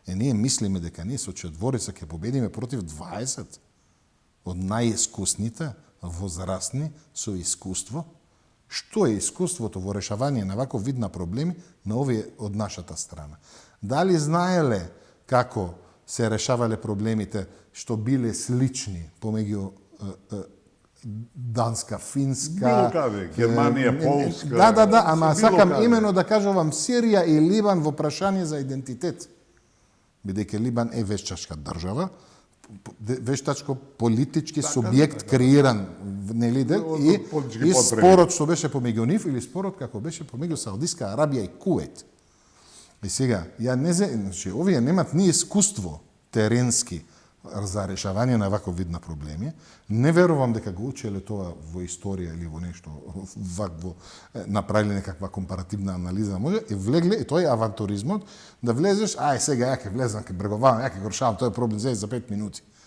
ние мислиме дека ние со четворица ќе победиме против 20 од најискусните, возрастни, со искуство. Што е искуството во решавање на ваков вид на проблеми на овие од нашата страна? Дали знаеле како се решавале проблемите што биле слични помеѓу Данска, Финска, било каде, Германија, Полска. Да, ама сакам имено да кажувам Сирија и Либан во прашање за идентитет. Бидејќи Либан е вештачка држава, вештачко политички субјект креиран, нели и спорот што беше помеѓу нив или спорот како беше помеѓу Саудиска Арабија и Кует. И сега, значи, овие немат ни искуство теренски за решавање на ваков вид на проблеми. Не верувам дека го учеле тоа во историја или во нешто вакво, направиле некаква компаративна анализа, може, и влегле, и тој авантуризмот, да влезеш, сега ја ќе влезам, ќе бреговавам, ја ќе го решавам тој проблем за 5 минути.